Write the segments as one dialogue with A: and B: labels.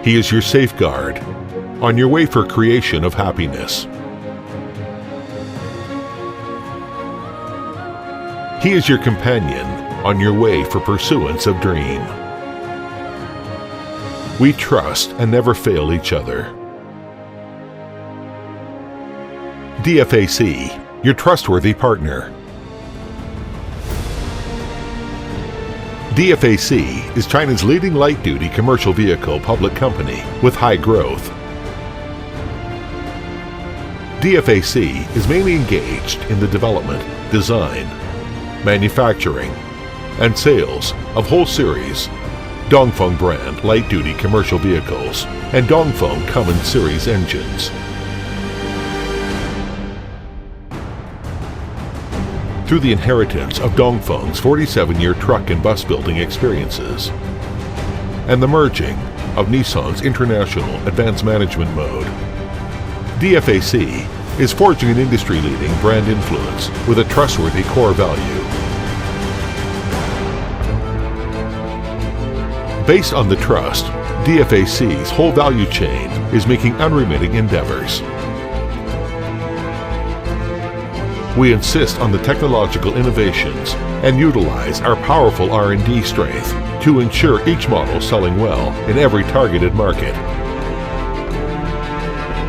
A: He is your safeguard on your way for creation of happiness. He is your companion on your way for pursuance of dream. We trust and never fail each other. DFAC, your trustworthy partner. DFAC is China's leading light-duty commercial vehicle public company with high growth. DFAC is mainly engaged in the development, design, manufacturing, and sales of whole series DongFeng brand light-duty commercial vehicles and DongFeng Common Series engines. Through the inheritance of DongFeng's 47-year truck and bus building experiences and the merging of Nissan's International Advanced Management Mode, DFAC is forging an industry-leading brand influence with a trustworthy core value. Based on the trust, DFAC's whole value chain is making unremitting endeavors. We insist on the technological innovations and utilize our powerful R&D strength to ensure each model selling well in every targeted market.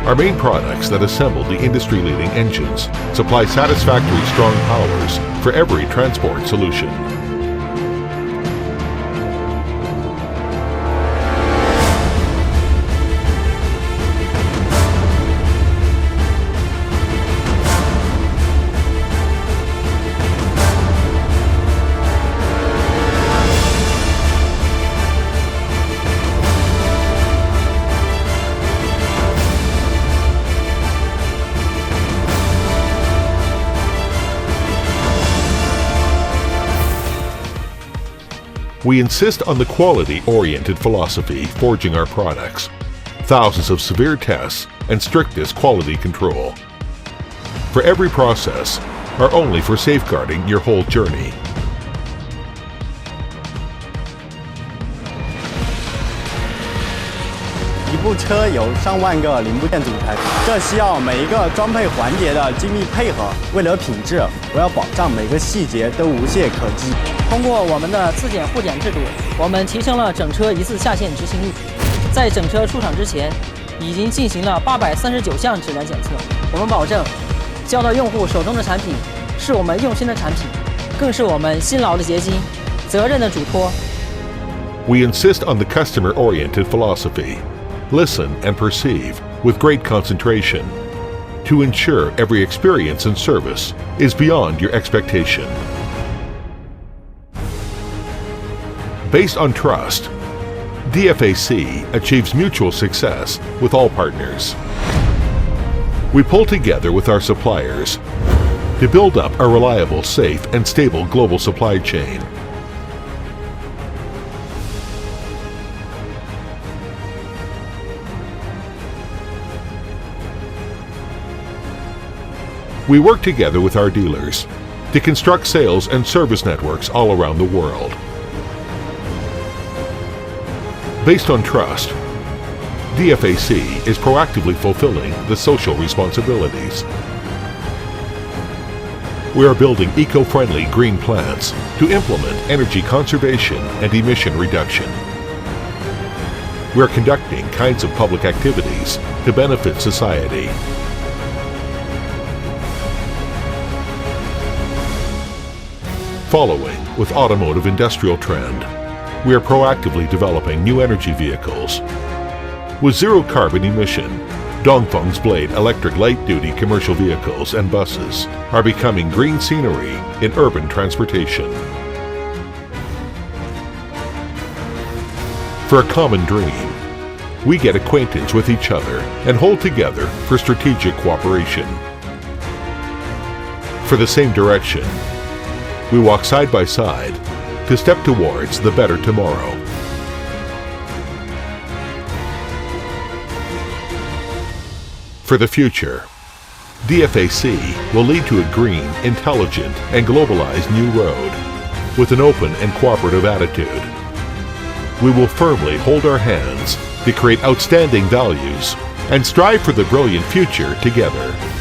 A: Our main products that assemble the industry-leading engines supply satisfactory strong powers for every transport solution. We insist on the quality-oriented philosophy forging our products, thousands of severe tests, and strictest quality control. For every process are only for safeguarding your whole journey.
B: 一部车由上万个零部件组成，这需要每一个装配环节的精密配合。为了品质，我要保障每个细节都无懈可击。
C: 通过我们的自检互检制度，我们提升了整车一次下线执行率。在整车出厂之前，已经进行了839项质量检测。我们保证，交到用户手中的产品是我们用心的产品，更是我们辛劳的结晶，责任的嘱托。
A: We insist on the customer-oriented philosophy. Listen and perceive with great concentration to ensure every experience and service is beyond your expectation. Based on trust, DFAC achieves mutual success with all partners. We pull together with our suppliers to build up a reliable, safe, and stable global supply chain. We work together with our dealers to construct sales and service networks all around the world. Based on trust, DFAC is proactively fulfilling the social responsibilities. We are building eco-friendly green plants to implement energy conservation and emission reduction. We are conducting kinds of public activities to benefit society. Following with automotive industrial trend, we are proactively developing new energy vehicles. With zero carbon emission, DongFeng's Blade electric light-duty commercial vehicles and buses are becoming green scenery in urban transportation. For a common dream, we get acquaintance with each other and hold together for strategic cooperation. For the same direction, we walk side by side to step towards the better tomorrow. For the future, DFAC will lead to a green, intelligent, and globalized new road with an open and cooperative attitude. We will firmly hold our hands to create outstanding values and strive for the brilliant future together.